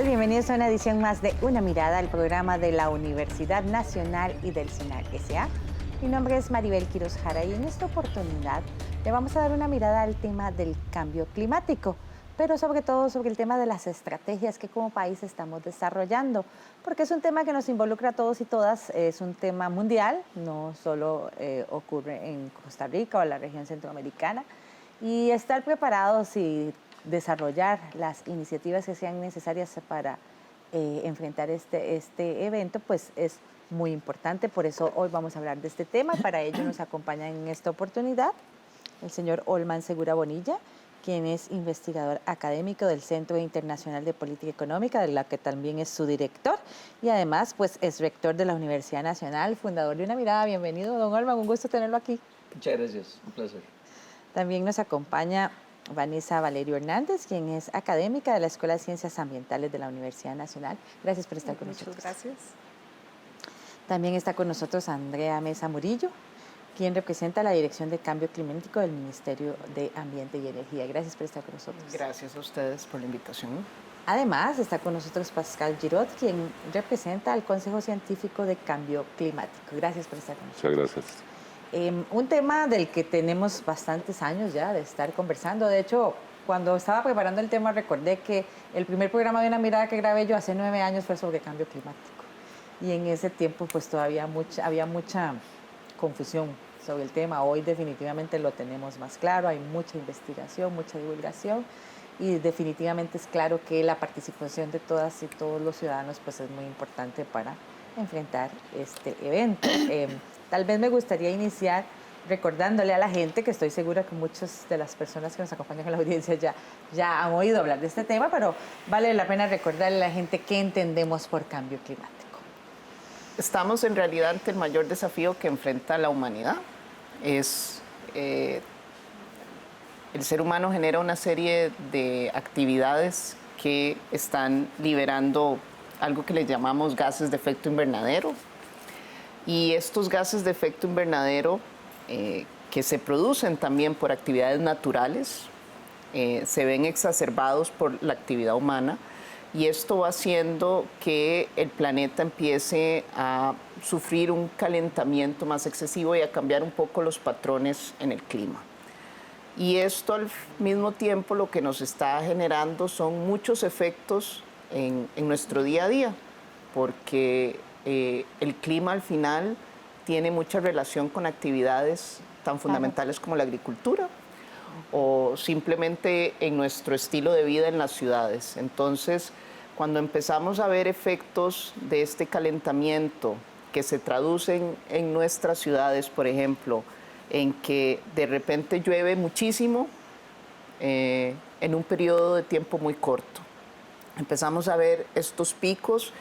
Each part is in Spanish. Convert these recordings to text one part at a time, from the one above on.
tal? Bienvenidos a una edición más de Una Mirada, el programa de la Universidad Nacional y del SINAC S.A. Mi nombre es Maribel Quiroz Jara y en esta oportunidad le vamos a dar una mirada al tema del cambio climático, pero sobre todo sobre el tema de las estrategias que como país estamos desarrollando, porque es un tema que nos involucra a todos y todas, es un tema mundial, no solo ocurre en Costa Rica o la región centroamericana, y estar preparados y desarrollar las iniciativas que sean necesarias para enfrentar este evento, pues es muy importante. Por eso hoy vamos a hablar de este tema. Para ello nos acompaña en esta oportunidad el señor Olman Segura Bonilla, quien es investigador académico del Centro Internacional de Política Económica, de la que también es su director, y además pues es rector de la Universidad Nacional, fundador de Una Mirada. Bienvenido, don Olman, un gusto tenerlo aquí. Muchas gracias, un placer. También nos acompaña Vanessa Valerio Hernández, quien es académica de la Escuela de Ciencias Ambientales de la Universidad Nacional. Gracias por estar con nosotros. Muchas gracias. También está con nosotros Andrea Mesa Murillo, quien representa la Dirección de Cambio Climático del Ministerio de Ambiente y Energía. Gracias por estar con nosotros. Gracias a ustedes por la invitación. Además, está con nosotros Pascal Girot, quien representa al Consejo Científico de Cambio Climático. Gracias por estar con nosotros. Muchas gracias. Un tema del que tenemos bastantes años ya de estar conversando. De hecho, cuando estaba preparando el tema recordé que el primer programa de Una Mirada que grabé yo hace 9 años fue sobre cambio climático. Y en ese tiempo pues todavía había mucha confusión sobre el tema. Hoy definitivamente lo tenemos más claro, hay mucha investigación, mucha divulgación y definitivamente es claro que la participación de todas y todos los ciudadanos pues es muy importante para enfrentar este evento. Tal vez me gustaría iniciar recordándole a la gente, que estoy segura que muchas de las personas que nos acompañan en la audiencia ya han oído hablar de este tema, pero vale la pena recordarle a la gente qué entendemos por cambio climático. Estamos en realidad ante el mayor desafío que enfrenta la humanidad. El ser humano genera una serie de actividades que están liberando algo que le llamamos gases de efecto invernadero. Y estos gases de efecto invernadero que se producen también por actividades naturales, se ven exacerbados por la actividad humana, y esto va haciendo que el planeta empiece a sufrir un calentamiento más excesivo y a cambiar un poco los patrones en el clima. Y esto al mismo tiempo lo que nos está generando son muchos efectos en nuestro día a día, porque el clima al final tiene mucha relación con actividades tan fundamentales como la agricultura o simplemente en nuestro estilo de vida en las ciudades. Entonces, cuando empezamos a ver efectos de este calentamiento que se traducen en nuestras ciudades, por ejemplo, en que de repente llueve muchísimo en un periodo de tiempo muy corto, empezamos a ver estos picos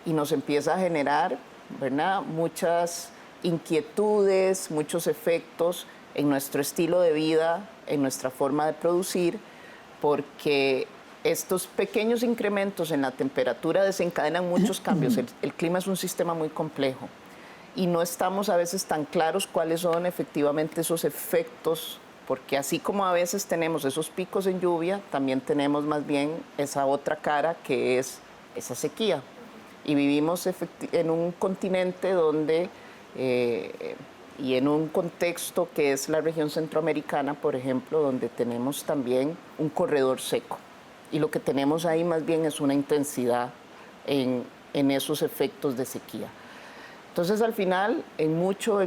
y nos empieza a generar, ¿verdad?, muchas inquietudes, muchos efectos en nuestro estilo de vida, en nuestra forma de producir, porque estos pequeños incrementos en la temperatura desencadenan muchos cambios. El clima es un sistema muy complejo y no estamos a veces tan claros cuáles son efectivamente esos efectos, porque así como a veces tenemos esos picos en lluvia, también tenemos más bien esa otra cara que es esa sequía. Y vivimos en un continente donde, y en un contexto que es la región centroamericana, por ejemplo, donde tenemos también un corredor seco. Y lo que tenemos ahí más bien es una intensidad en esos efectos de sequía. Entonces, al final, en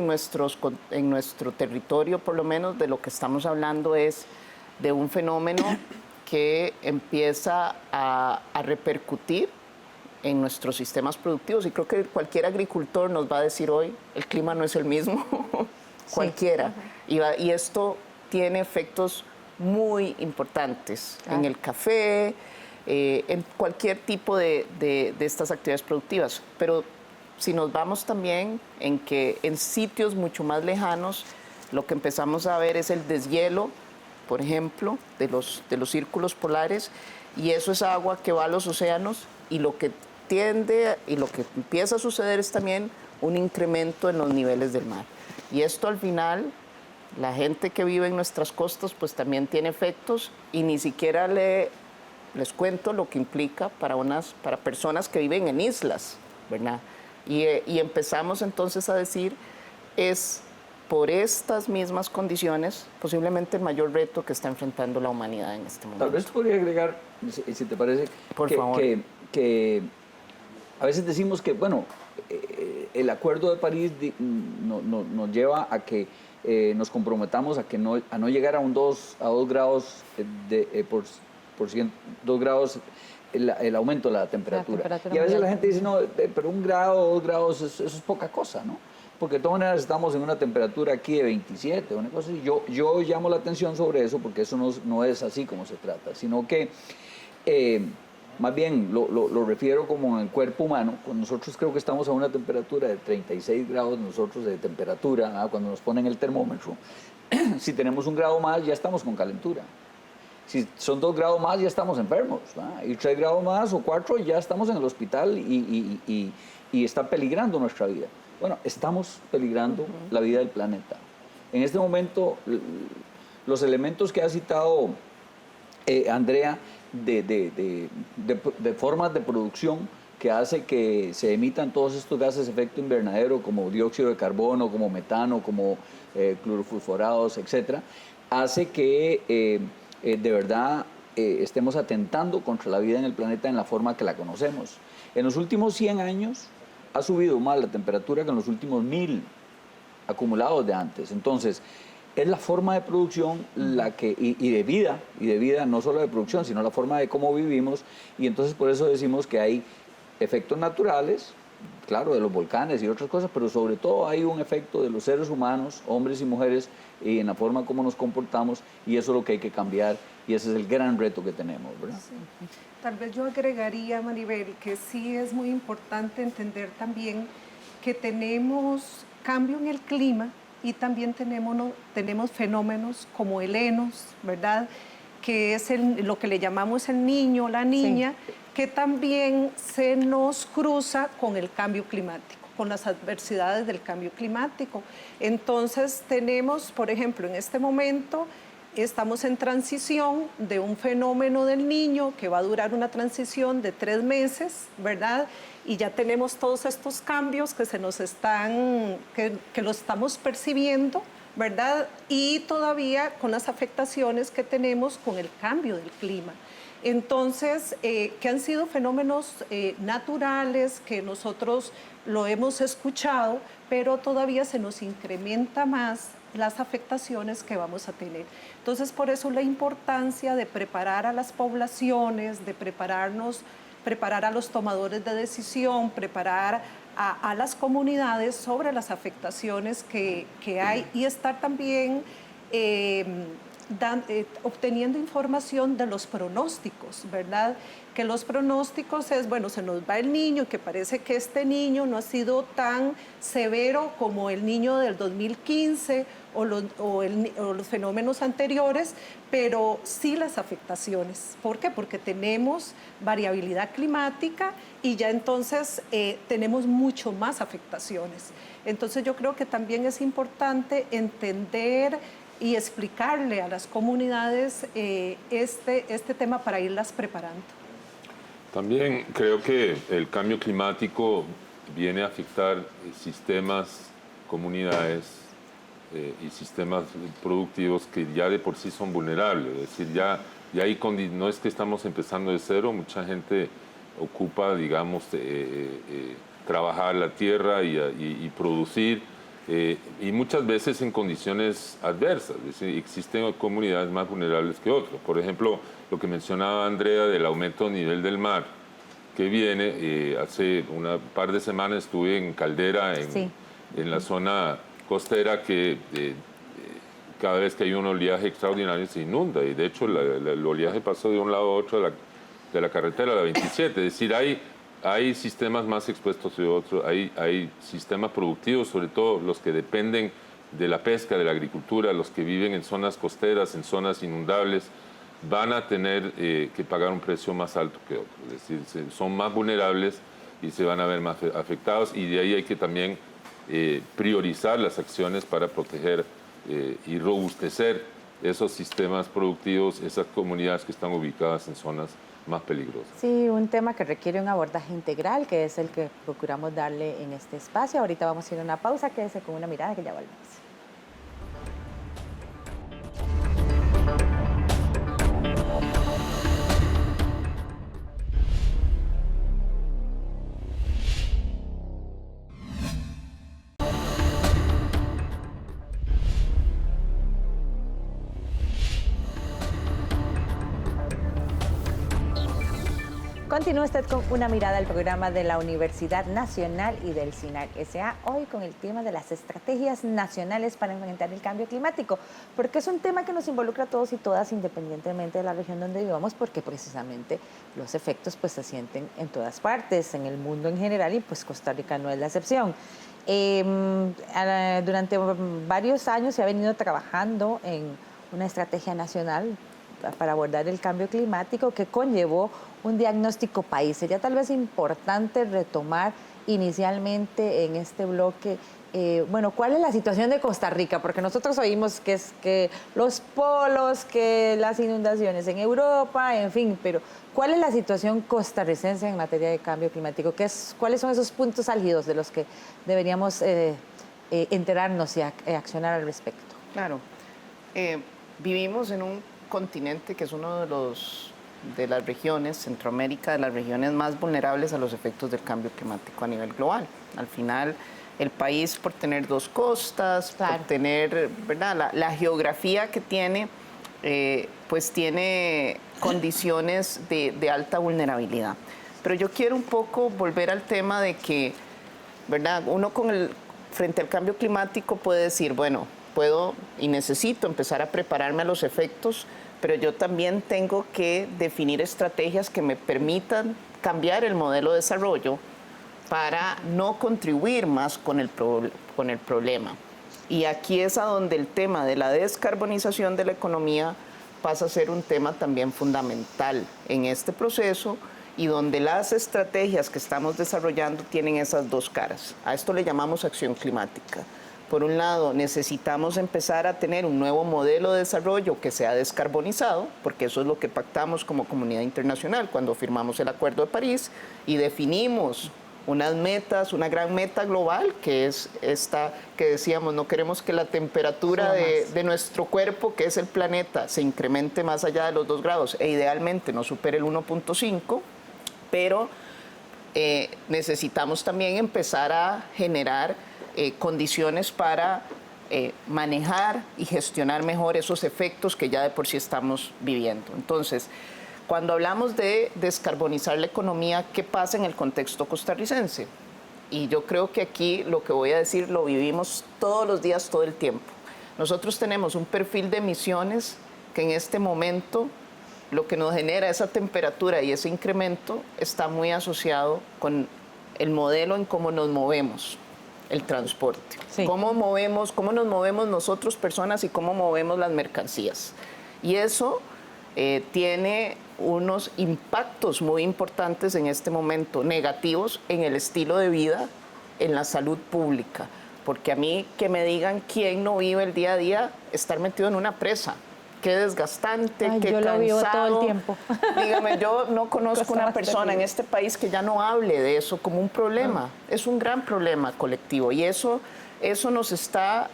nuestro territorio, por lo menos, de lo que estamos hablando es de un fenómeno que empieza a repercutir en nuestros sistemas productivos, y creo que cualquier agricultor nos va a decir hoy, el clima no es el mismo, cualquiera, y esto tiene efectos muy importantes en el café, en cualquier tipo de estas actividades productivas, pero si nos vamos también en que en sitios mucho más lejanos, lo que empezamos a ver es el deshielo, por ejemplo, de los círculos polares, y eso es agua que va a los océanos, y lo que tiende y lo que empieza a suceder es también un incremento en los niveles del mar. Y esto al final, la gente que vive en nuestras costas pues también tiene efectos y ni siquiera le les cuento lo que implica para personas que viven en islas, ¿verdad? Y empezamos entonces a decir, es por estas mismas condiciones posiblemente el mayor reto que está enfrentando la humanidad en este momento. Tal vez podría agregar, si te parece, Por favor. que a veces decimos que, bueno, el Acuerdo de París nos lleva a que nos comprometamos a no llegar a 2 grados por 2 grados el aumento de la temperatura. Y a veces la gente dice, no, pero 1 grado, 2 grados, eso es poca cosa, ¿no? Porque de todas maneras estamos en una temperatura aquí de 27, una cosa así. Yo llamo la atención sobre eso porque eso no es así como se trata, sino que más bien lo refiero como en el cuerpo humano. Cuando nosotros creo que estamos a una temperatura de 36 grados nosotros de temperatura, cuando nos ponen el termómetro, si tenemos 1 grado más ya estamos con calentura. Si son 2 grados más ya estamos enfermos, ¿verdad? Y 3 grados más o 4 ya estamos en el hospital y está peligrando nuestra vida. Bueno, estamos peligrando la vida del planeta. En este momento, los elementos que ha citado Andrea de formas de producción que hace que se emitan todos estos gases de efecto invernadero como dióxido de carbono, como metano, como clorofosforados, etcétera, hace que de verdad estemos atentando contra la vida en el planeta en la forma que la conocemos. En los últimos 100 años ha subido más la temperatura que en los últimos 1000 acumulados de antes. Entonces, es la forma de producción y de vida, no solo de producción, sino la forma de cómo vivimos. Y entonces por eso decimos que hay efectos naturales, claro, de los volcanes y otras cosas, pero sobre todo hay un efecto de los seres humanos, hombres y mujeres, y en la forma como nos comportamos, y eso es lo que hay que cambiar, y ese es el gran reto que tenemos, ¿verdad? Sí. Tal vez yo agregaría, Maribel, que sí es muy importante entender también que tenemos cambio en el clima y también tenemos fenómenos como helenos, ¿verdad? Que es lo que le llamamos el niño, la niña, sí, que también se nos cruza con el cambio climático, con las adversidades del cambio climático. Entonces tenemos, por ejemplo, en este momento estamos en transición de un fenómeno del niño que va a durar una transición de 3 meses, ¿verdad? Y ya tenemos todos estos cambios que que lo estamos percibiendo, ¿verdad? Y todavía con las afectaciones que tenemos con el cambio del clima. Entonces, que han sido fenómenos naturales que nosotros lo hemos escuchado, pero todavía se nos incrementa más las afectaciones que vamos a tener. Entonces, por eso la importancia de preparar a las poblaciones, de preparar a los tomadores de decisión, preparar a las comunidades sobre las afectaciones que hay y estar también obteniendo información de los pronósticos, ¿verdad? Que los pronósticos es, bueno, se nos va el niño, que parece que este niño no ha sido tan severo como el niño del 2015 o los fenómenos anteriores, pero sí las afectaciones. ¿Por qué? Porque tenemos variabilidad climática y ya entonces tenemos mucho más afectaciones. Entonces yo creo que también es importante entender y explicarle a las comunidades este tema para irlas preparando. También creo que el cambio climático viene a afectar sistemas, comunidades y sistemas productivos que ya de por sí son vulnerables. Es decir, ya hay no es que estamos empezando de cero, mucha gente ocupa, digamos, trabajar la tierra y producir, y muchas veces en condiciones adversas. Es decir, existen comunidades más vulnerables que otras. Por ejemplo, lo que mencionaba Andrea del aumento del nivel del mar, que viene, hace un par de semanas estuve en Caldera, en la zona costera, que cada vez que hay un oleaje extraordinario se inunda, y de hecho el oleaje pasó de un lado a otro de la carretera, la 27, es decir, hay sistemas más expuestos que otros, hay sistemas productivos, sobre todo los que dependen de la pesca, de la agricultura, los que viven en zonas costeras, en zonas inundables, van a tener que pagar un precio más alto que otros. Es decir, son más vulnerables y se van a ver más afectados, y de ahí hay que también priorizar las acciones para proteger y robustecer esos sistemas productivos, esas comunidades que están ubicadas en zonas más peligrosas. Sí, un tema que requiere un abordaje integral, que es el que procuramos darle en este espacio. Ahorita vamos a ir a una pausa, quédese con una mirada que ya volvemos. Continúa usted con una mirada al programa de la Universidad Nacional y del SINAC S.A. Hoy con el tema de las estrategias nacionales para enfrentar el cambio climático, porque es un tema que nos involucra a todos y todas independientemente de la región donde vivamos, porque precisamente los efectos pues se sienten en todas partes, en el mundo en general, y pues Costa Rica no es la excepción. Durante varios años se ha venido trabajando en una estrategia nacional para abordar el cambio climático que conllevó un diagnóstico país. Sería tal vez importante retomar inicialmente en este bloque, bueno, ¿cuál es la situación de Costa Rica? Porque nosotros oímos que es que los polos, que las inundaciones en Europa, en fin, pero ¿cuál es la situación costarricense en materia de cambio climático? ¿Cuáles son esos puntos álgidos de los que deberíamos enterarnos y accionar al respecto? Claro, vivimos en un continente que es uno de las regiones, Centroamérica, de las regiones más vulnerables a los efectos del cambio climático a nivel global. Al final, el país, por tener dos costas, claro, por tener, ¿verdad?, la geografía que tiene, pues tiene condiciones de alta vulnerabilidad. Pero yo quiero un poco volver al tema de que, ¿verdad?, uno frente al cambio climático puede decir, bueno, puedo y necesito empezar a prepararme a los efectos, pero yo también tengo que definir estrategias que me permitan cambiar el modelo de desarrollo para no contribuir más con el problema. Y aquí es a donde el tema de la descarbonización de la economía pasa a ser un tema también fundamental en este proceso, y donde las estrategias que estamos desarrollando tienen esas dos caras. A esto le llamamos acción climática. Por un lado, necesitamos empezar a tener un nuevo modelo de desarrollo que sea descarbonizado, porque eso es lo que pactamos como comunidad internacional cuando firmamos el Acuerdo de París y definimos unas metas, una gran meta global, que es esta que decíamos, no queremos que la temperatura de nuestro cuerpo, que es el planeta, se incremente más allá de los 2 grados e idealmente no supere el 1.5, pero necesitamos también empezar a generar condiciones para manejar y gestionar mejor esos efectos que ya de por sí estamos viviendo. Entonces, cuando hablamos de descarbonizar la economía, ¿qué pasa en el contexto costarricense? Y yo creo que aquí lo que voy a decir lo vivimos todos los días, todo el tiempo. Nosotros tenemos un perfil de emisiones que en este momento lo que nos genera esa temperatura y ese incremento está muy asociado con el modelo en cómo nos movemos. El transporte, sí. Cómo nos movemos nosotros personas y cómo movemos las mercancías. Y eso tiene unos impactos muy importantes en este momento, negativos en el estilo de vida, en la salud pública. Porque a mí que me digan quién no vive el día a día, estar metido en una presa. Qué desgastante, qué yo cansado. Lo vivo todo el tiempo. Dígame, yo no conozco una persona en este país que ya no hable de eso como un problema. Es un gran problema colectivo y eso nos está,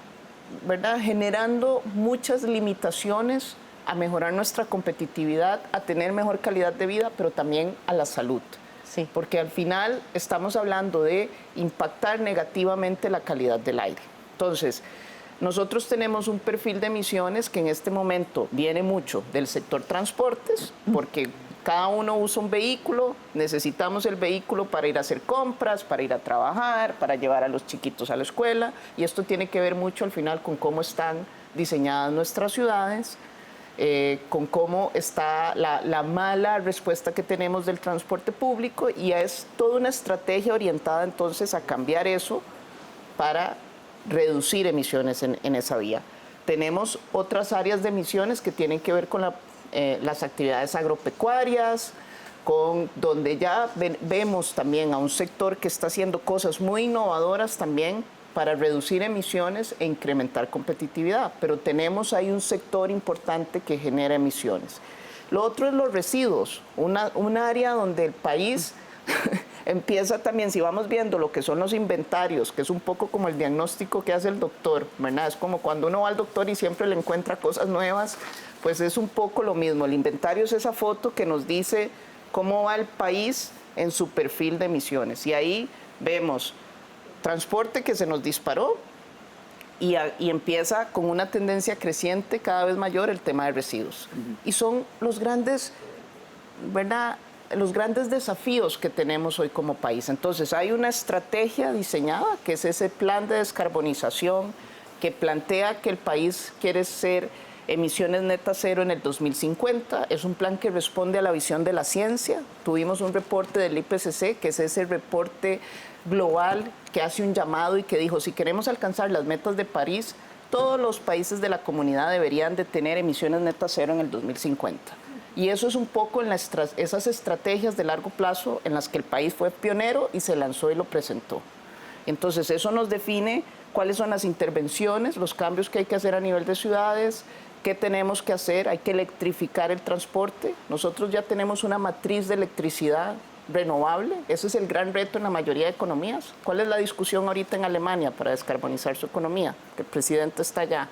¿verdad?, generando muchas limitaciones a mejorar nuestra competitividad, a tener mejor calidad de vida, pero también a la salud. Sí. Porque al final estamos hablando de impactar negativamente la calidad del aire. Entonces, nosotros tenemos un perfil de emisiones que en este momento viene mucho del sector transportes, porque cada uno usa un vehículo, necesitamos el vehículo para ir a hacer compras, para ir a trabajar, para llevar a los chiquitos a la escuela, y esto tiene que ver mucho al final con cómo están diseñadas nuestras ciudades, con cómo está la mala respuesta que tenemos del transporte público, y es toda una estrategia orientada entonces a cambiar eso para reducir emisiones en esa vía. Tenemos otras áreas de emisiones que tienen que ver con las actividades agropecuarias, donde ya vemos también a un sector que está haciendo cosas muy innovadoras también para reducir emisiones e incrementar competitividad, pero tenemos ahí un sector importante que genera emisiones. Lo otro es los residuos, un área donde el país empieza también, si vamos viendo lo que son los inventarios, que es un poco como el diagnóstico que hace el doctor, ¿verdad? Es como cuando uno va al doctor y siempre le encuentra cosas nuevas, pues es un poco lo mismo. El inventario es esa foto que nos dice cómo va el país en su perfil de emisiones. Y ahí vemos transporte que se nos disparó y empieza con una tendencia creciente cada vez mayor el tema de residuos. Y son los grandes, ¿verdad?, los grandes desafíos que tenemos hoy como país. Entonces hay una estrategia diseñada, que es ese plan de descarbonización, que plantea que el país quiere ser emisiones netas cero en el 2050. Es un plan que responde a la visión de la ciencia. Tuvimos un reporte del IPCC, que es ese reporte global que hace un llamado y que dijo, si queremos alcanzar las metas de París, todos los países de la comunidad deberían de tener emisiones netas cero en el 2050. Y eso es un poco en esas estrategias de largo plazo en las que el país fue pionero y se lanzó y lo presentó. Entonces eso nos define cuáles son las intervenciones, los cambios que hay que hacer a nivel de ciudades, qué tenemos que hacer, hay que electrificar el transporte. Nosotros ya tenemos una matriz de electricidad renovable, ese es el gran reto en la mayoría de economías. ¿Cuál es la discusión ahorita en Alemania para descarbonizar su economía? Que el presidente está allá,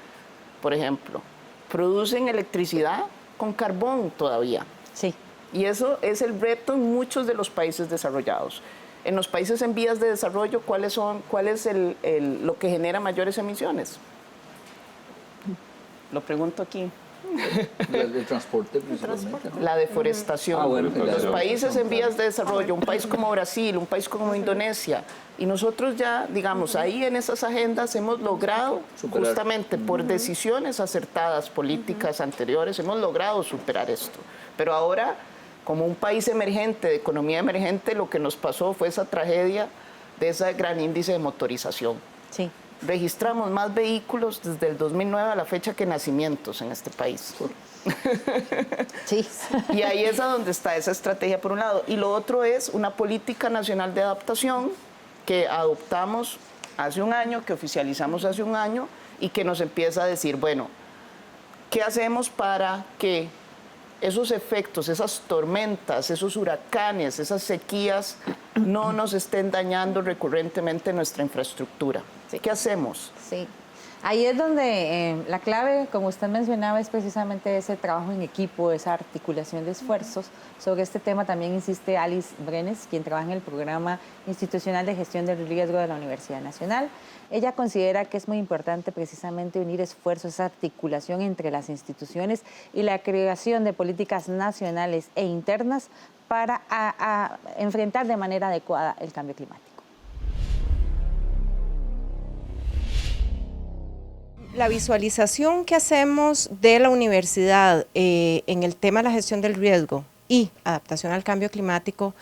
por ejemplo. Producen electricidad con carbón todavía. Sí. Y eso es el reto en muchos de los países desarrollados. En los países en vías de desarrollo, ¿cuál es lo que genera mayores emisiones? Lo pregunto aquí. El transporte, principalmente, ¿no? La deforestación. Bueno, los países en vías de desarrollo, un país como Brasil, un país como Indonesia, y nosotros ya, digamos, ahí en esas agendas hemos logrado, superar. justamente por decisiones acertadas políticas anteriores, hemos logrado superar esto. Pero ahora, como un país emergente, de economía emergente, lo que nos pasó fue esa tragedia de ese gran índice de motorización. Sí. Registramos más vehículos desde el 2009 a la fecha que nacimientos en este país. Sí. Y ahí es a donde está esa estrategia por un lado. Y lo otro es una política nacional de adaptación que adoptamos hace un año, que oficializamos hace un año y que nos empieza a decir, bueno, ¿qué hacemos para que esos efectos, esas tormentas, esos huracanes, esas sequías no nos estén dañando recurrentemente nuestra infraestructura? Sí. ¿Qué hacemos? Sí. Ahí es donde la clave, como usted mencionaba, es precisamente ese trabajo en equipo, esa articulación de esfuerzos. Sobre este tema también insiste Alice Brenes, quien trabaja en el Programa Institucional de Gestión del Riesgo de la Universidad Nacional. Ella considera que es muy importante precisamente unir esfuerzos, esa articulación entre las instituciones y la creación de políticas nacionales e internas para enfrentar de manera adecuada el cambio climático. La visualización que hacemos de la universidad en el tema de la gestión del riesgo y adaptación al cambio climático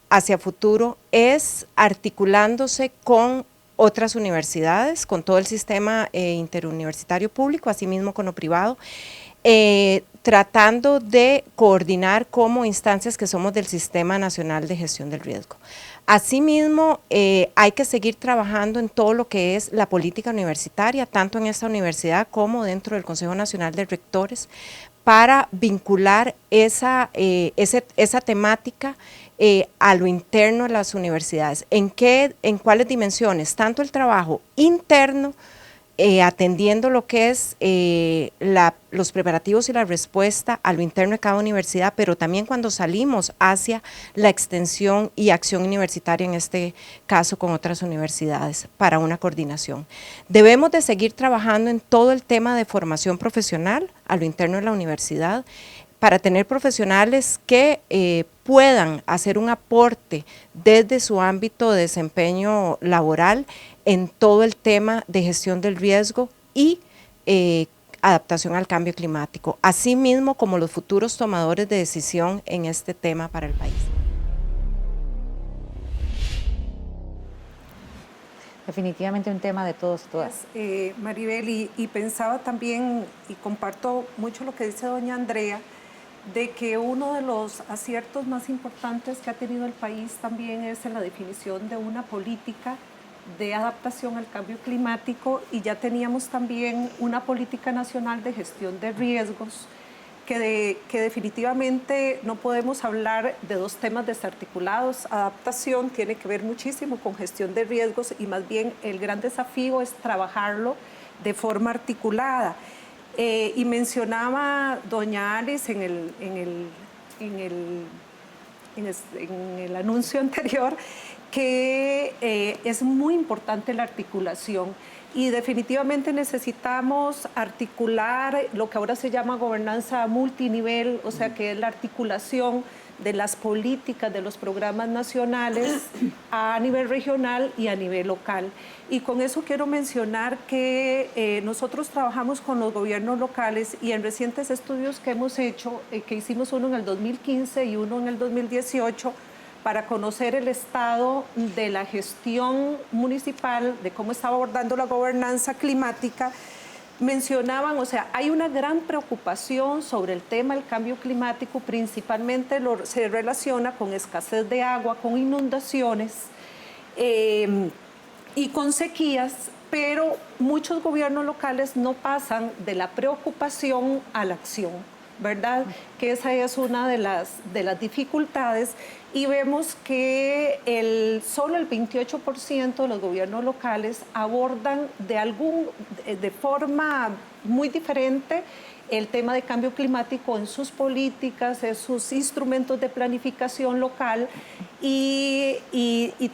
hacia futuro es articulándose con otras universidades, con todo el sistema interuniversitario público, asimismo con lo privado, tratando de coordinar como instancias que somos del Sistema Nacional de Gestión del Riesgo. Asimismo, hay que seguir trabajando en todo lo que es la política universitaria, tanto en esta universidad como dentro del Consejo Nacional de Rectores, para vincular esa temática a lo interno de las universidades. ¿En cuáles dimensiones? Tanto el trabajo interno, atendiendo lo que es los preparativos y la respuesta a lo interno de cada universidad, pero también cuando salimos hacia la extensión y acción universitaria, en este caso con otras universidades, para una coordinación. Debemos de seguir trabajando en todo el tema de formación profesional a lo interno de la universidad, para tener profesionales que puedan hacer un aporte desde su ámbito de desempeño laboral en todo el tema de gestión del riesgo y adaptación al cambio climático, así mismo como los futuros tomadores de decisión en este tema para el país. Definitivamente un tema de todos y todas. Maribel, y pensaba también, y comparto mucho lo que dice doña Andrea, de que uno de los aciertos más importantes que ha tenido el país también es en la definición de una política de adaptación al cambio climático, y ya teníamos también una política nacional de gestión de riesgos que definitivamente no podemos hablar de dos temas desarticulados. Adaptación tiene que ver muchísimo con gestión de riesgos y más bien el gran desafío es trabajarlo de forma articulada. Y mencionaba doña Alice en el anuncio anterior que es muy importante la articulación. Y definitivamente necesitamos articular lo que ahora se llama gobernanza multinivel, o sea, que es la articulación de las políticas, de los programas nacionales a nivel regional y a nivel local. Y con eso quiero mencionar que nosotros trabajamos con los gobiernos locales y en recientes estudios que hemos hecho, que hicimos uno en el 2015 y uno en el 2018, para conocer el estado de la gestión municipal, de cómo está abordando la gobernanza climática, mencionaban, o sea, hay una gran preocupación sobre el tema del cambio climático, principalmente se relaciona con escasez de agua, con inundaciones y con sequías, pero muchos gobiernos locales no pasan de la preocupación a la acción, ¿verdad? Que esa es una de las dificultades y vemos que solo el 28% de los gobiernos locales abordan de forma muy diferente el tema de cambio climático en sus políticas, en sus instrumentos de planificación local y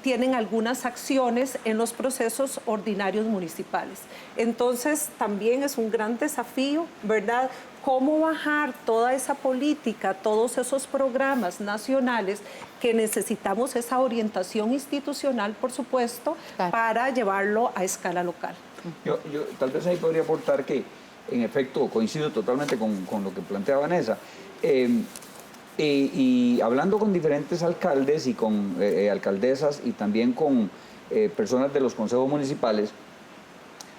tienen algunas acciones en los procesos ordinarios municipales. Entonces, también es un gran desafío, ¿verdad? Cómo bajar toda esa política, todos esos programas nacionales que necesitamos esa orientación institucional, por supuesto, claro, para llevarlo a escala local. Yo tal vez ahí podría aportar que, en efecto, coincido totalmente con lo que plantea Vanessa. Y hablando con diferentes alcaldes y con alcaldesas y también con personas de los consejos municipales,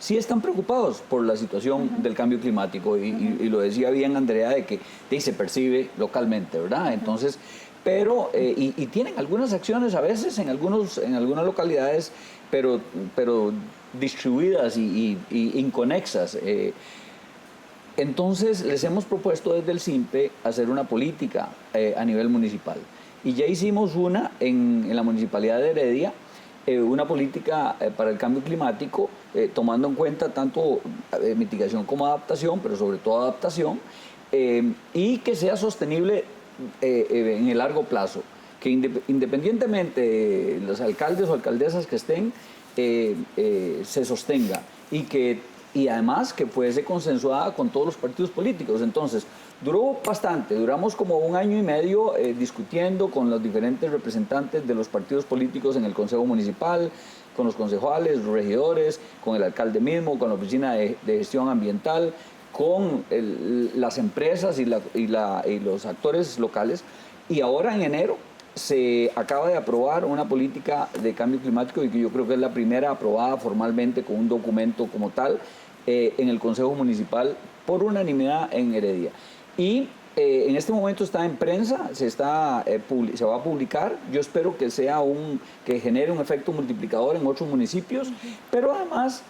sí están preocupados por la situación del cambio climático y lo decía bien Andrea de que se percibe localmente, ¿verdad? Entonces, pero, y tienen algunas acciones a veces en algunas localidades, pero distribuidas y inconexas. Entonces, les hemos propuesto desde el SINPE hacer una política a nivel municipal. Y ya hicimos una en la Municipalidad de Heredia, una política para el cambio climático, tomando en cuenta tanto mitigación como adaptación, pero sobre todo adaptación, y que sea sostenible en el largo plazo, que independientemente de los alcaldes o alcaldesas que estén, se sostenga y además que fuese consensuada con todos los partidos políticos. Entonces, duró bastante, duramos como 1 año y medio discutiendo con los diferentes representantes de los partidos políticos en el Consejo Municipal, con los concejales, los regidores, con el alcalde mismo, con la Oficina de Gestión Ambiental, con las empresas y los actores locales. Y ahora en enero se acaba de aprobar una política de cambio climático y que yo creo que es la primera aprobada formalmente con un documento como tal en el Consejo Municipal por unanimidad en Heredia. Y en este momento está en prensa, se va a publicar. Yo espero que que genere un efecto multiplicador en otros municipios, pero además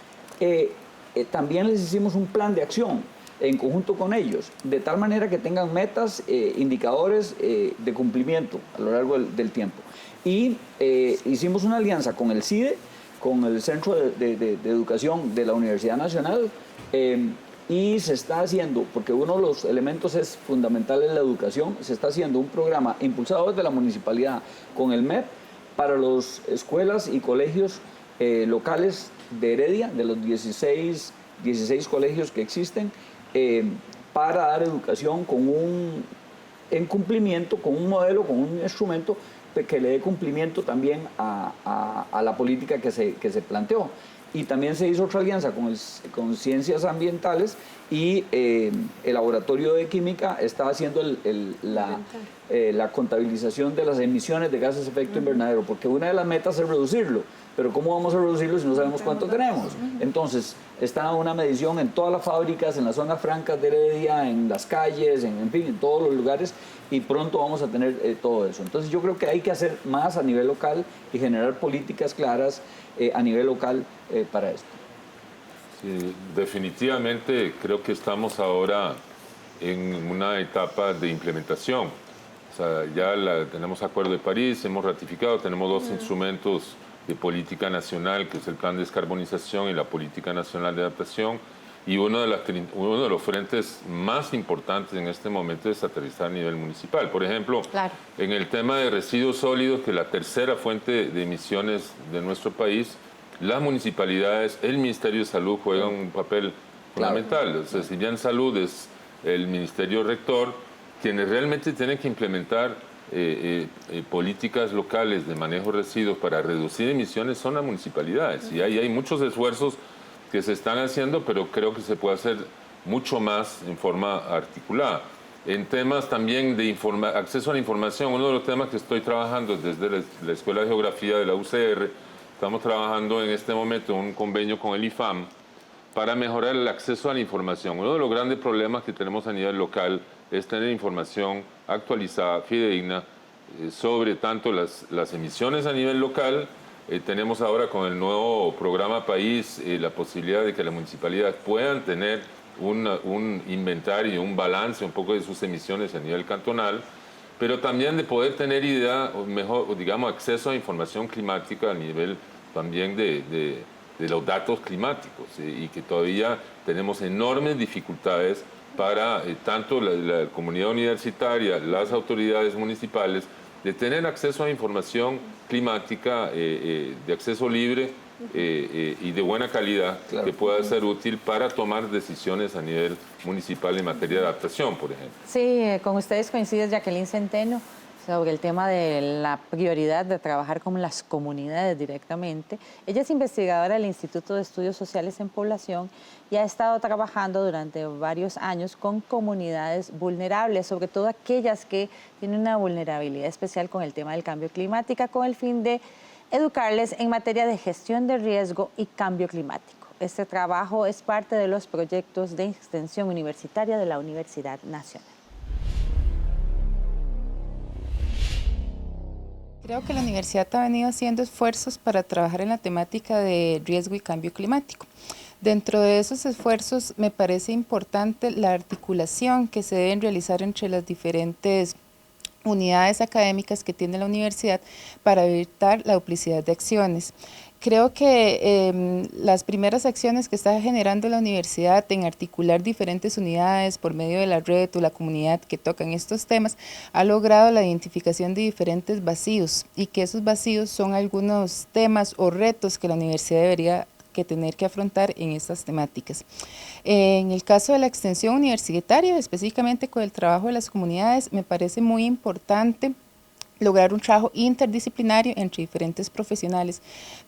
también les hicimos un plan de acción en conjunto con ellos, de tal manera que tengan metas, indicadores de cumplimiento a lo largo del tiempo. Y hicimos una alianza con el CIDE, con el Centro de Educación de la Universidad Nacional, y se está haciendo, porque uno de los elementos es fundamental en la educación, se está haciendo un programa impulsado desde la municipalidad con el MEP para las escuelas y colegios locales de Heredia, de los 16 colegios que existen, para dar educación en cumplimiento, con un modelo, con un instrumento que le dé cumplimiento también a la política que se planteó. Y también se hizo otra alianza con Ciencias Ambientales y el Laboratorio de Química está haciendo la contabilización de las emisiones de gases de efecto invernadero, porque una de las metas es reducirlo, pero ¿cómo vamos a reducirlo si no sabemos cuánto tenemos? Entonces, está una medición en todas las fábricas, en las zonas francas de Heredia, en las calles, en fin, en todos los lugares, y pronto vamos a tener todo eso. Entonces, yo creo que hay que hacer más a nivel local y generar políticas claras a nivel local para esto. Sí, definitivamente creo que estamos ahora en una etapa de implementación. O sea, ya tenemos Acuerdo de París, hemos ratificado, tenemos dos instrumentos de política nacional, que es el Plan de Descarbonización y la Política Nacional de Adaptación. Y uno de los frentes más importantes en este momento es aterrizar a nivel municipal. Por ejemplo, en el tema de residuos sólidos, que es la tercera fuente de emisiones de nuestro país, las municipalidades, el Ministerio de Salud juegan un papel fundamental. O sea, si bien Salud es el Ministerio Rector, quienes realmente tienen que implementar políticas locales de manejo de residuos para reducir emisiones son las municipalidades. Y ahí hay muchos esfuerzos que se están haciendo, pero creo que se puede hacer mucho más en forma articulada. En temas también de acceso a la información, uno de los temas que estoy trabajando desde la Escuela de Geografía de la UCR, estamos trabajando en este momento en un convenio con el IFAM para mejorar el acceso a la información. Uno de los grandes problemas que tenemos a nivel local es tener información actualizada, fidedigna, sobre tanto las emisiones a nivel local. Tenemos ahora con el nuevo programa País la posibilidad de que las municipalidades puedan tener un inventario, un balance un poco de sus emisiones a nivel cantonal, pero también de poder tener idea, o mejor, digamos, acceso a información climática a nivel también de los datos climáticos, y que todavía tenemos enormes dificultades para tanto la comunidad universitaria, las autoridades municipales, de tener acceso a información climática de acceso libre y de buena calidad, que pueda ser útil para tomar decisiones a nivel municipal en materia de adaptación, por ejemplo. Sí, con ustedes coincide Jacqueline Centeno sobre el tema de la prioridad de trabajar con las comunidades directamente. Ella es investigadora del Instituto de Estudios Sociales en Población y ha estado trabajando durante varios años con comunidades vulnerables, sobre todo aquellas que tienen una vulnerabilidad especial con el tema del cambio climático, con el fin de educarles en materia de gestión de riesgo y cambio climático. Este trabajo es parte de los proyectos de extensión universitaria de la Universidad Nacional. Creo que la universidad ha venido haciendo esfuerzos para trabajar en la temática de riesgo y cambio climático. Dentro de esos esfuerzos me parece importante la articulación que se deben realizar entre las diferentes unidades académicas que tiene la universidad para evitar la duplicidad de acciones. Creo que las primeras acciones que está generando la universidad en articular diferentes unidades por medio de la red o la comunidad que tocan estos temas ha logrado la identificación de diferentes vacíos, y que esos vacíos son algunos temas o retos que la universidad debería tener que afrontar en estas temáticas. En el caso de la extensión universitaria, específicamente con el trabajo de las comunidades, me parece muy importante lograr un trabajo interdisciplinario entre diferentes profesionales,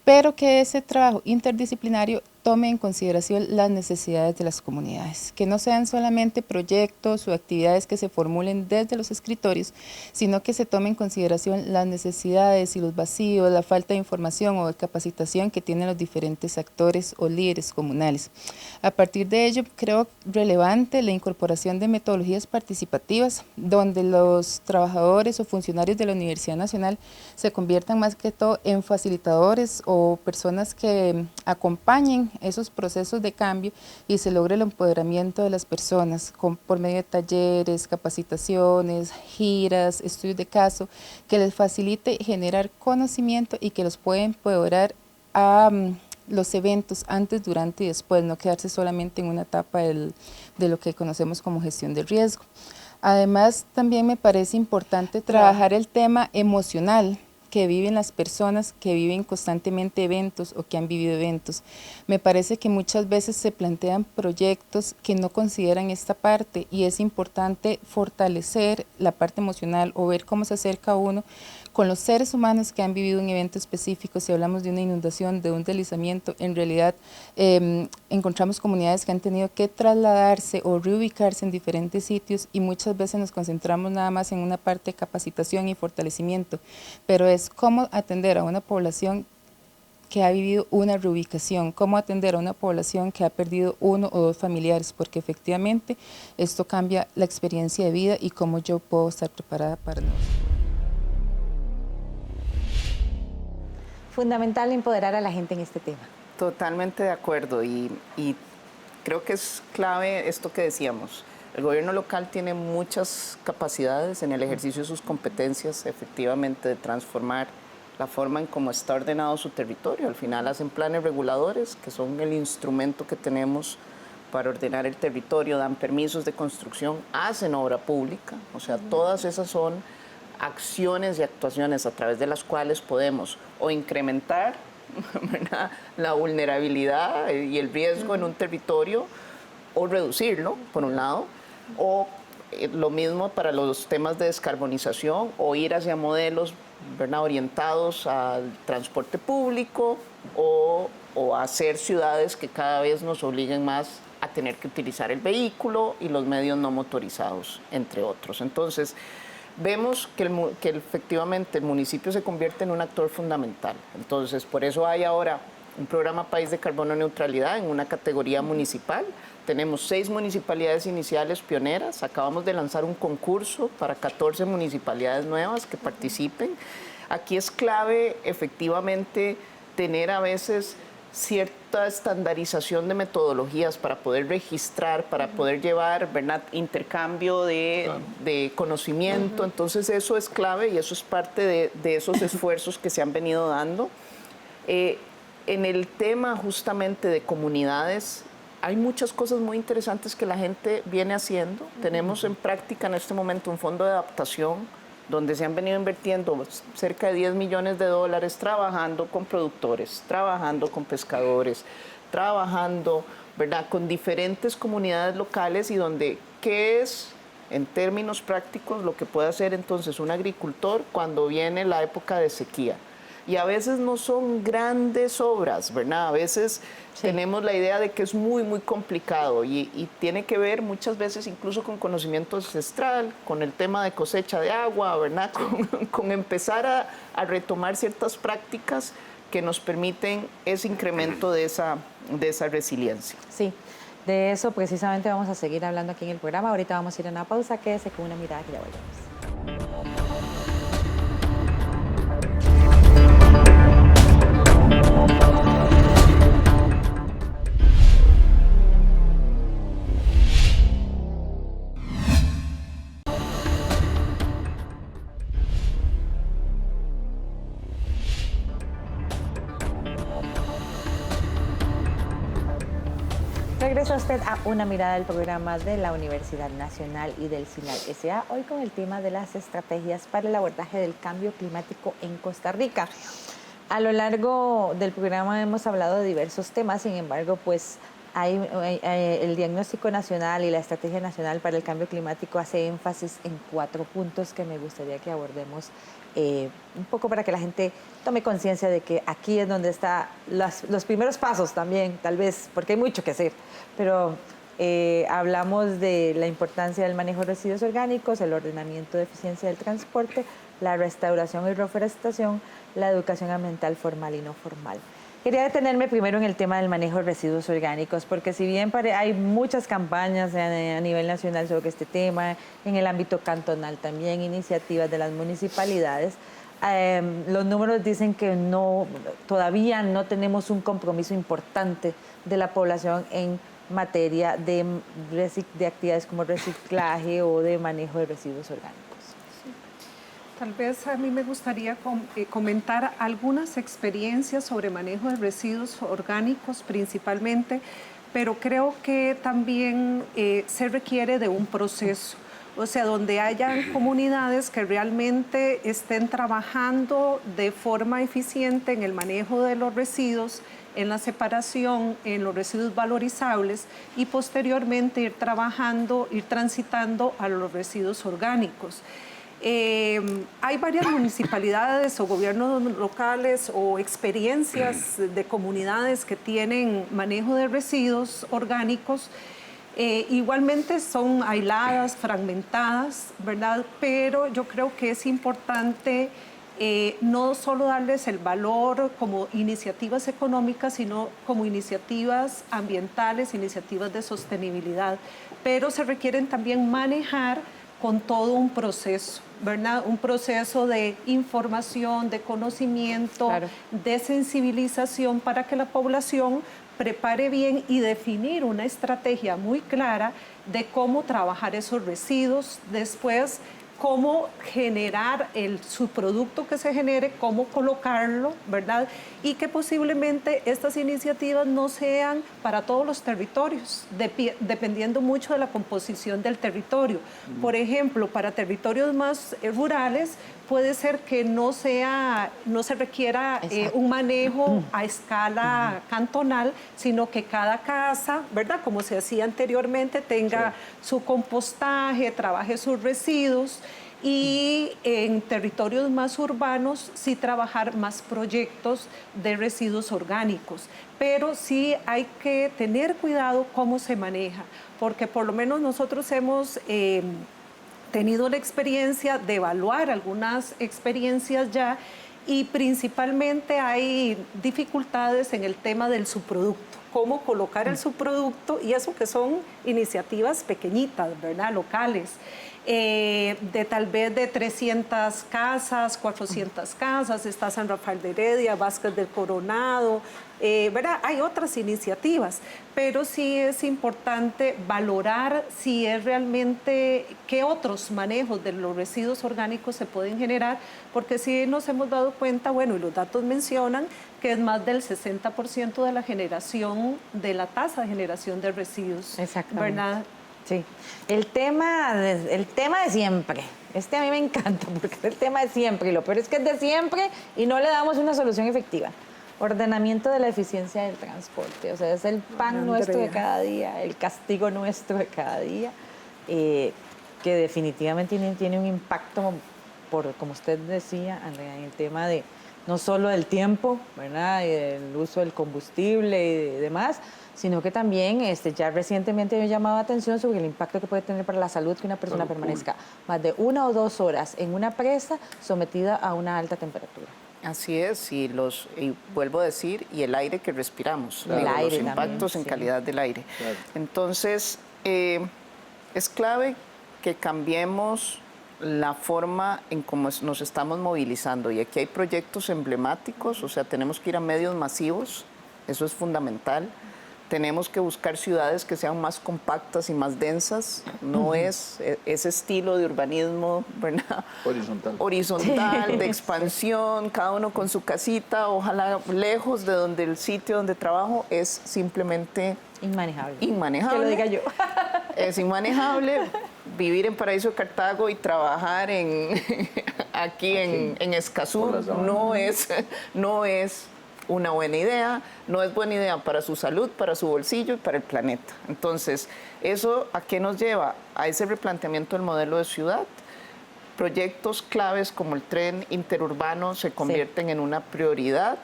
pero que ese trabajo interdisciplinario tome en consideración las necesidades de las comunidades, que no sean solamente proyectos o actividades que se formulen desde los escritorios, sino que se tome en consideración las necesidades y los vacíos, la falta de información o de capacitación que tienen los diferentes actores o líderes comunales. A partir de ello, creo relevante la incorporación de metodologías participativas, donde los trabajadores o funcionarios de la Universidad Nacional se conviertan más que todo en facilitadores o personas que acompañen esos procesos de cambio y se logre el empoderamiento de las personas por medio de talleres, capacitaciones, giras, estudios de caso, que les facilite generar conocimiento y que los pueda empoderar a los eventos antes, durante y después, no quedarse solamente en una etapa de lo que conocemos como gestión de riesgo. Además, también me parece importante trabajar el tema emocional que viven las personas que viven constantemente eventos o que han vivido eventos. Me parece que muchas veces se plantean proyectos que no consideran esta parte, y es importante fortalecer la parte emocional o ver cómo se acerca uno con los seres humanos que han vivido un evento específico. Si hablamos de una inundación, de un deslizamiento, en realidad encontramos comunidades que han tenido que trasladarse o reubicarse en diferentes sitios, y muchas veces nos concentramos nada más en una parte de capacitación y fortalecimiento, pero es cómo atender a una población que ha vivido una reubicación, cómo atender a una población que ha perdido uno o dos familiares, porque efectivamente esto cambia la experiencia de vida y cómo yo puedo estar preparada para nosotros. Fundamental empoderar a la gente en este tema. Totalmente de acuerdo, y creo que es clave esto que decíamos, El gobierno local tiene muchas capacidades en el ejercicio de sus competencias, efectivamente, de transformar la forma en cómo está ordenado su territorio. Al final hacen planes reguladores, que son el instrumento que tenemos para ordenar el territorio, dan permisos de construcción, hacen obra pública, o sea, todas esas son acciones y actuaciones a través de las cuales podemos o incrementar, ¿verdad?, la vulnerabilidad y el riesgo en un territorio, o reducirlo, por un lado, o lo mismo para los temas de descarbonización, o ir hacia modelos, ¿verdad?, orientados al transporte público, o hacer ciudades que cada vez nos obliguen más a tener que utilizar el vehículo y los medios no motorizados, entre otros. Entonces, vemos que efectivamente el municipio se convierte en un actor fundamental. Entonces, por eso hay ahora un programa País de Carbono Neutralidad en una categoría municipal. Tenemos 6 municipalidades iniciales pioneras. Acabamos de lanzar un concurso para 14 municipalidades nuevas que participen. Aquí es clave, efectivamente, tener a veces cierta estandarización de metodologías para poder registrar, para poder llevar, ¿verdad?, intercambio de conocimiento. Entonces eso es clave y eso es parte de esos esfuerzos que se han venido dando. En el tema justamente de comunidades, hay muchas cosas muy interesantes que la gente viene haciendo. Tenemos en práctica en este momento un fondo de adaptación donde se han venido invirtiendo cerca de $10 millones trabajando con productores, trabajando con pescadores, trabajando, ¿verdad?, con diferentes comunidades locales, y donde, ¿qué es, en términos prácticos, lo que puede hacer entonces un agricultor cuando viene la época de sequía? Y a veces no son grandes obras, ¿verdad? A veces tenemos la idea de que es muy, muy complicado y tiene que ver muchas veces incluso con conocimiento ancestral, con el tema de cosecha de agua, ¿verdad? Con empezar a retomar ciertas prácticas que nos permiten ese incremento de esa resiliencia. Sí, de eso precisamente vamos a seguir hablando aquí en el programa. Ahorita vamos a ir a una pausa, quédese con Una Mirada que ya volvemos. Regresa usted a Una Mirada, del programa de la Universidad Nacional y del CINAR S.A., hoy con el tema de las estrategias para el abordaje del cambio climático en Costa Rica. A lo largo del programa hemos hablado de diversos temas, sin embargo, pues el diagnóstico nacional y la estrategia nacional para el cambio climático hace énfasis en 4 puntos que me gustaría que abordemos un poco para que la gente tome conciencia de que aquí es donde están los primeros pasos también, tal vez, porque hay mucho que hacer, pero hablamos de la importancia del manejo de residuos orgánicos, el ordenamiento de eficiencia del transporte, la restauración y reforestación, la educación ambiental formal y no formal. Quería detenerme primero en el tema del manejo de residuos orgánicos, porque si bien hay muchas campañas a nivel nacional sobre este tema, en el ámbito cantonal también, iniciativas de las municipalidades, los números dicen que todavía no tenemos un compromiso importante de la población en materia de actividades como reciclaje o de manejo de residuos orgánicos. Tal vez a mí me gustaría comentar algunas experiencias sobre manejo de residuos orgánicos principalmente, pero creo que también se requiere de un proceso, o sea, donde hayan comunidades que realmente estén trabajando de forma eficiente en el manejo de los residuos, en la separación, en los residuos valorizables y posteriormente ir transitando a los residuos orgánicos. Hay varias municipalidades o gobiernos locales o experiencias de comunidades que tienen manejo de residuos orgánicos. Igualmente son aisladas, fragmentadas, ¿verdad? Pero yo creo que es importante no solo darles el valor como iniciativas económicas, sino como iniciativas ambientales, iniciativas de sostenibilidad. Pero se requieren también manejar con todo un proceso, ¿verdad? Un proceso de información, de conocimiento, claro, de sensibilización para que la población prepare bien y definir una estrategia muy clara de cómo trabajar esos residuos, después cómo generar el subproducto que se genere, cómo colocarlo, ¿verdad? Y que posiblemente estas iniciativas no sean para todos los territorios, dependiendo mucho de la composición del territorio. Por ejemplo, para territorios más rurales, puede ser que no se requiera un manejo a escala cantonal, sino que cada casa, ¿verdad? Como se hacía anteriormente, tenga su compostaje, trabaje sus residuos, y en territorios más urbanos sí trabajar más proyectos de residuos orgánicos. Pero sí hay que tener cuidado cómo se maneja, porque por lo menos nosotros hemos tenido la experiencia de evaluar algunas experiencias ya, y principalmente hay dificultades en el tema del subproducto, cómo colocar el subproducto, y eso que son iniciativas pequeñitas, ¿verdad? Locales, de tal vez de 300 casas, 400 casas, está San Rafael de Heredia, Vázquez del Coronado, ¿verdad? Hay otras iniciativas, pero sí es importante valorar si es realmente qué otros manejos de los residuos orgánicos se pueden generar, porque sí nos hemos dado cuenta, bueno, y los datos mencionan que es más del 60% de la generación, de la tasa de generación de residuos. Exactamente. ¿Verdad? Sí, el tema de siempre. A mí me encanta porque es el tema de siempre, y lo peor es que es de siempre y no le damos una solución efectiva. Ordenamiento de la eficiencia del transporte, o sea, es el pan nuestro de cada día, el castigo nuestro de cada día, que definitivamente tiene un impacto, como usted decía, Andrea, en el tema de no solo del tiempo, ¿verdad?, y del uso del combustible y demás, sino que también ya recientemente me llamaba atención sobre el impacto que puede tener para la salud que una persona permanezca más de 1 o 2 horas en una presa sometida a una alta temperatura. Así es, y vuelvo a decir, y el aire que respiramos, Claro. los aire impactos también, en calidad del aire. Claro. Entonces, es clave que cambiemos la forma en cómo nos estamos movilizando, y aquí hay proyectos emblemáticos, o sea, tenemos que ir a medios masivos, eso es fundamental. Tenemos que buscar ciudades que sean más compactas y más densas, no es ese estilo de urbanismo, ¿verdad?, horizontal, de expansión, cada uno con su casita, ojalá lejos de donde el sitio donde trabajo, es simplemente Inmanejable. inmanejable. Que lo diga yo. Es inmanejable vivir en Paraíso de Cartago y trabajar aquí en Escazú, no es una buena idea, no es buena idea para su salud, para su bolsillo y para el planeta. Entonces, ¿eso a qué nos lleva? A ese replanteamiento del modelo de ciudad. Proyectos claves como el tren interurbano se convierten en una prioridad.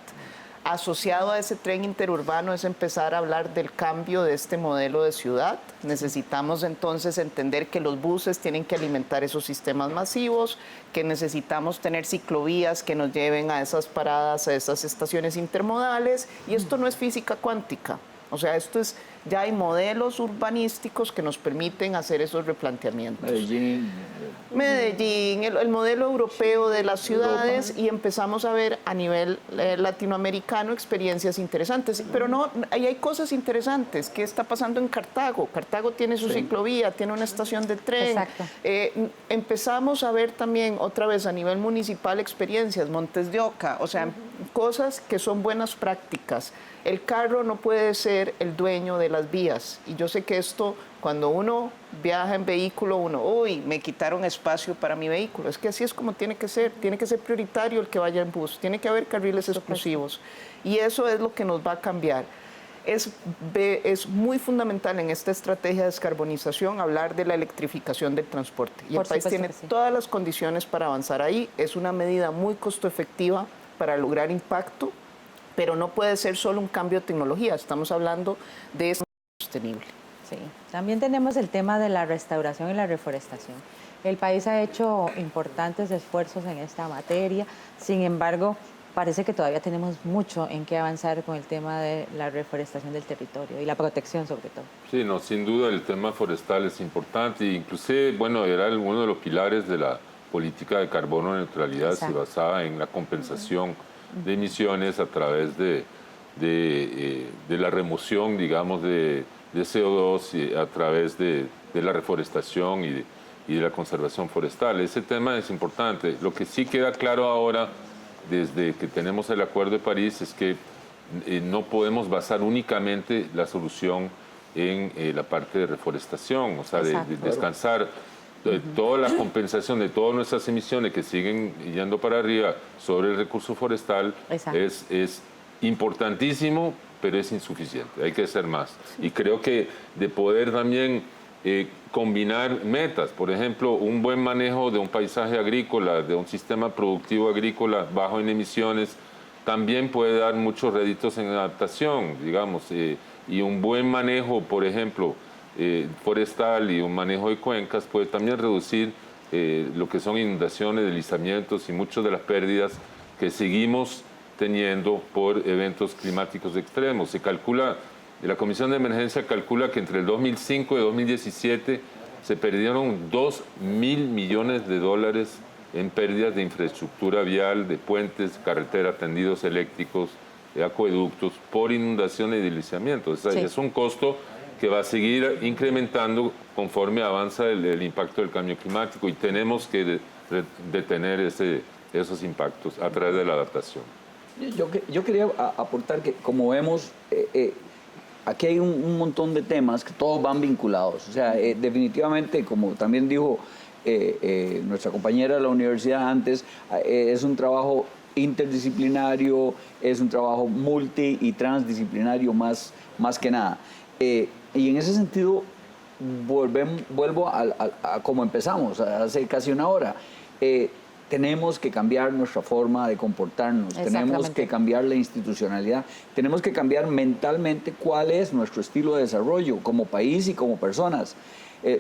Asociado a ese tren interurbano es empezar a hablar del cambio de este modelo de ciudad. Necesitamos entonces entender que los buses tienen que alimentar esos sistemas masivos, que necesitamos tener ciclovías que nos lleven a esas paradas, a esas estaciones intermodales, y esto no es física cuántica. O sea, ya hay modelos urbanísticos que nos permiten hacer esos replanteamientos. Medellín, el modelo europeo de las ciudades, y empezamos a ver a nivel latinoamericano experiencias interesantes. Pero no, ahí hay cosas interesantes. ¿Qué está pasando en Cartago? Cartago tiene su ciclovía, tiene una estación de tren. Exacto. Empezamos a ver también otra vez a nivel municipal experiencias, Montes de Oca, o sea, cosas que son buenas prácticas. El carro no puede ser el dueño de las vías, y yo sé que esto, cuando uno viaja en vehículo, uy, me quitaron espacio para mi vehículo. Es que así es como tiene que ser prioritario el que vaya en bus, tiene que haber carriles exclusivos, y eso es lo que nos va a cambiar. Es muy fundamental en esta estrategia de descarbonización hablar de la electrificación del transporte, y el país tiene todas las condiciones para avanzar ahí. Es una medida muy costo efectiva para lograr impacto, pero no puede ser solo un cambio de tecnología, estamos hablando de sostenible. Sí, también tenemos el tema de la restauración y la reforestación. El país ha hecho importantes esfuerzos en esta materia, sin embargo, parece que todavía tenemos mucho en qué avanzar con el tema de la reforestación del territorio y la protección sobre todo. Sí, no, sin duda el tema forestal es importante, inclusive, bueno, era uno de los pilares de la política de carbono neutralidad. Exacto. Se basaba en la compensación de emisiones a través de de la remoción, digamos, de CO2 a través de la reforestación y de la conservación forestal. Ese tema es importante. Lo que sí queda claro ahora, desde que tenemos el Acuerdo de París, es que no podemos basar únicamente la solución en la parte de reforestación, o sea, de descansar toda la compensación de todas nuestras emisiones que siguen yendo para arriba sobre el recurso forestal es importantísimo, pero es insuficiente, hay que hacer más. Y creo que de poder también combinar metas, por ejemplo, un buen manejo de un paisaje agrícola, de un sistema productivo agrícola bajo en emisiones, también puede dar muchos réditos en adaptación, digamos, y un buen manejo, por ejemplo, forestal y un manejo de cuencas puede también reducir lo que son inundaciones, deslizamientos y muchas de las pérdidas que seguimos teniendo por eventos climáticos extremos. Se calcula, la Comisión de Emergencia calcula que entre el 2005 y 2017 se perdieron $2.000 millones en pérdidas de infraestructura vial, de puentes, carreteras, tendidos eléctricos, de acueductos, por inundaciones y deslizamientos. O sea, es un costo que va a seguir incrementando conforme avanza el impacto del cambio climático y tenemos que detener esos impactos a través de la adaptación. Yo quería aportar que, como vemos, aquí hay un montón de temas que todos van vinculados. O sea, definitivamente, como también dijo nuestra compañera de la universidad antes, es un trabajo interdisciplinario, es un trabajo multi y transdisciplinario más que nada. Y en ese sentido, vuelvo a como empezamos, hace casi una hora. Tenemos que cambiar nuestra forma de comportarnos, tenemos que cambiar la institucionalidad, tenemos que cambiar mentalmente cuál es nuestro estilo de desarrollo como país y como personas.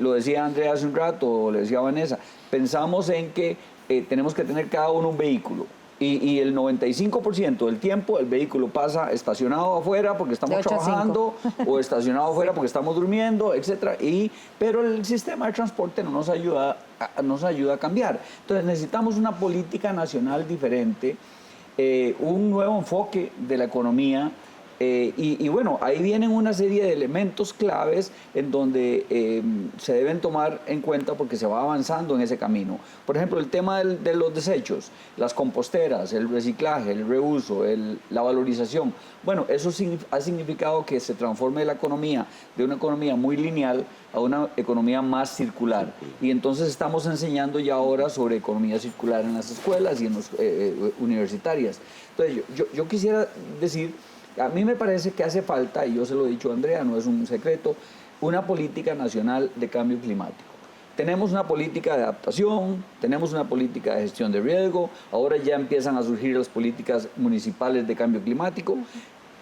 Lo decía Andrea hace un rato, le decía Vanessa, pensamos en que tenemos que tener cada uno un vehículo. Y el 95% del tiempo el vehículo pasa estacionado afuera porque estamos trabajando o estacionado afuera porque estamos durmiendo, etc. Pero el sistema de transporte no nos ayuda a cambiar. Entonces necesitamos una política nacional diferente, un nuevo enfoque de la economía. Y bueno, ahí vienen una serie de elementos claves en donde se deben tomar en cuenta porque se va avanzando en ese camino. Por ejemplo, el tema de los desechos, las composteras, el reciclaje, el reuso, la valorización. Bueno, eso ha significado que se transforme la economía de una economía muy lineal a una economía más circular. Y entonces estamos enseñando ya ahora sobre economía circular en las escuelas y en las universitarias. Entonces, yo quisiera decir, a mí me parece que hace falta, y yo se lo he dicho a Andrea, no es un secreto, una política nacional de cambio climático. Tenemos una política de adaptación, tenemos una política de gestión de riesgo, ahora ya empiezan a surgir las políticas municipales de cambio climático,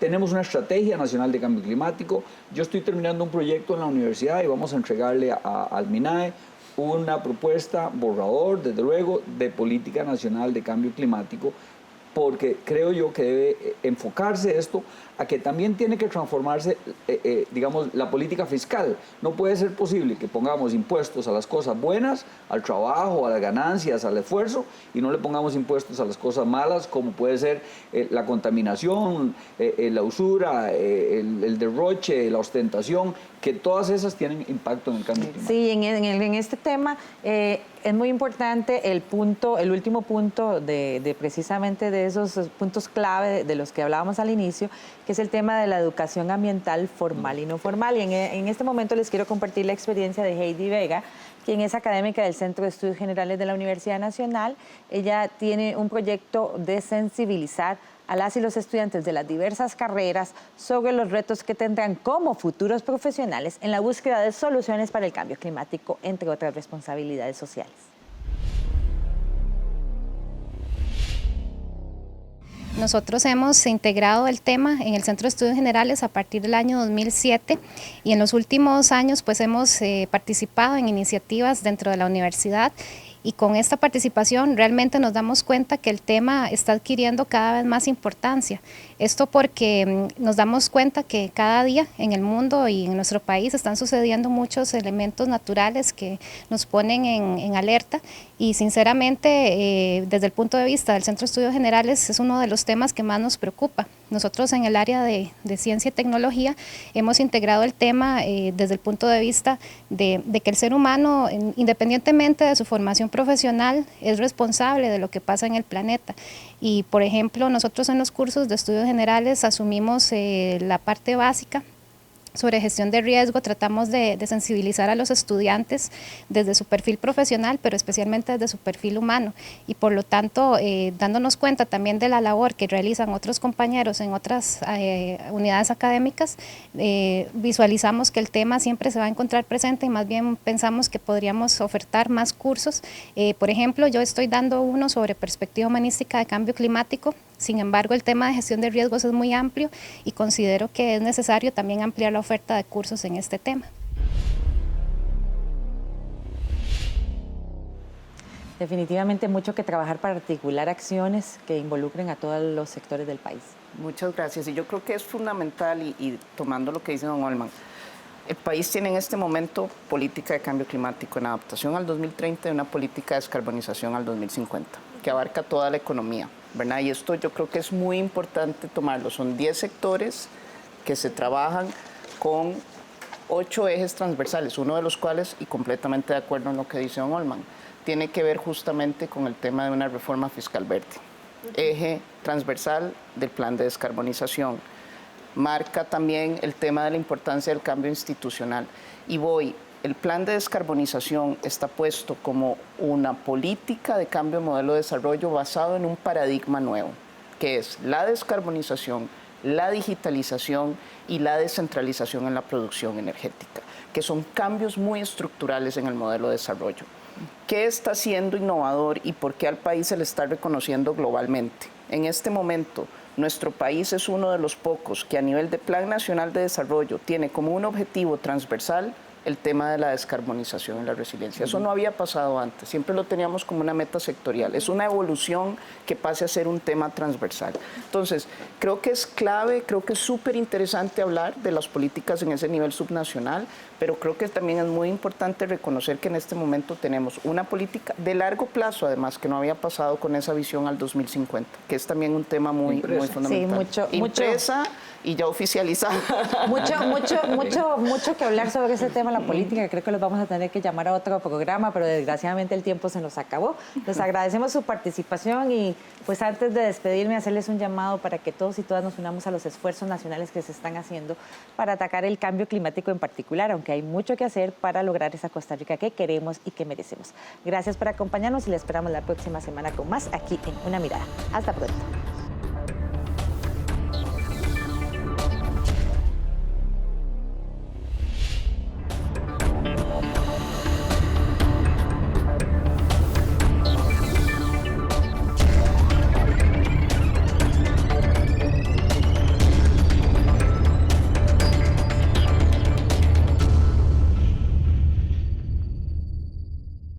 tenemos una estrategia nacional de cambio climático. Yo estoy terminando un proyecto en la universidad y vamos a entregarle al MINAE una propuesta borrador, desde luego, de política nacional de cambio climático, porque creo yo que debe enfocarse esto a que también tiene que transformarse, digamos, la política fiscal. No puede ser posible que pongamos impuestos a las cosas buenas, al trabajo, a las ganancias, al esfuerzo, y no le pongamos impuestos a las cosas malas, como puede ser la contaminación, la usura, el derroche, la ostentación, que todas esas tienen impacto en el cambio climático. Sí, en este tema es muy importante el último punto de precisamente de esos puntos clave de los que hablábamos al inicio, que es el tema de la educación ambiental formal y no formal. Y en este momento les quiero compartir la experiencia de Heidi Vega, quien es académica del Centro de Estudios Generales de la Universidad Nacional. Ella tiene un proyecto de sensibilizar a las y los estudiantes de las diversas carreras sobre los retos que tendrán como futuros profesionales en la búsqueda de soluciones para el cambio climático, entre otras responsabilidades sociales. Nosotros hemos integrado el tema en el Centro de Estudios Generales a partir del año 2007 y en los últimos años pues hemos participado en iniciativas dentro de la universidad y con esta participación realmente nos damos cuenta que el tema está adquiriendo cada vez más importancia. Esto porque nos damos cuenta que cada día en el mundo y en nuestro país están sucediendo muchos elementos naturales que nos ponen en alerta y sinceramente desde el punto de vista del Centro de Estudios Generales es uno de los temas que más nos preocupa. Nosotros en el área de ciencia y tecnología hemos integrado el tema desde el punto de vista de que el ser humano, independientemente de su formación profesional, es responsable de lo que pasa en el planeta. Y por ejemplo, nosotros en los cursos de estudios generales asumimos la parte básica sobre gestión de riesgo, tratamos de sensibilizar a los estudiantes desde su perfil profesional, pero especialmente desde su perfil humano y por lo tanto dándonos cuenta también de la labor que realizan otros compañeros en otras unidades académicas, visualizamos que el tema siempre se va a encontrar presente y más bien pensamos que podríamos ofertar más cursos. Por ejemplo, yo estoy dando uno sobre perspectiva humanística de cambio climático. Sin embargo, el tema de gestión de riesgos es muy amplio y considero que es necesario también ampliar la oferta de cursos en este tema. Definitivamente mucho que trabajar para articular acciones que involucren a todos los sectores del país. Muchas gracias. Y yo creo que es fundamental, y tomando lo que dice don Olman, el país tiene en este momento política de cambio climático en adaptación al 2030 y una política de descarbonización al 2050, que abarca toda la economía, ¿verdad? Y esto yo creo que es muy importante tomarlo. Son 10 sectores que se trabajan con 8 ejes transversales, uno de los cuales, y completamente de acuerdo en lo que dice don Olman, tiene que ver justamente con el tema de una reforma fiscal verde. Eje transversal del plan de descarbonización. Marca también el tema de la importancia del cambio institucional. Y el plan de descarbonización está puesto como una política de cambio de modelo de desarrollo basado en un paradigma nuevo, que es la descarbonización, la digitalización y la descentralización en la producción energética, que son cambios muy estructurales en el modelo de desarrollo. ¿Qué está siendo innovador y por qué al país se le está reconociendo globalmente? En este momento, nuestro país es uno de los pocos que a nivel de Plan Nacional de Desarrollo tiene como un objetivo transversal el tema de la descarbonización y la resiliencia. Eso no había pasado antes, siempre lo teníamos como una meta sectorial. Es una evolución que pase a ser un tema transversal. Entonces, creo que es clave, creo que es súper interesante hablar de las políticas en ese nivel subnacional, pero creo que también es muy importante reconocer que en este momento tenemos una política de largo plazo, además, que no había pasado con esa visión al 2050, que es también un tema muy fundamental. Sí, Impresa y ya oficializada. Mucho que hablar sobre ese tema, la política. Creo que los vamos a tener que llamar a otro programa, pero desgraciadamente el tiempo se nos acabó. Les agradecemos su participación y pues antes de despedirme, hacerles un llamado para que todos y todas nos unamos a los esfuerzos nacionales que se están haciendo para atacar el cambio climático en particular, aunque hay mucho que hacer para lograr esa Costa Rica que queremos y que merecemos. Gracias por acompañarnos y les esperamos la próxima semana con más aquí en Una Mirada. Hasta pronto.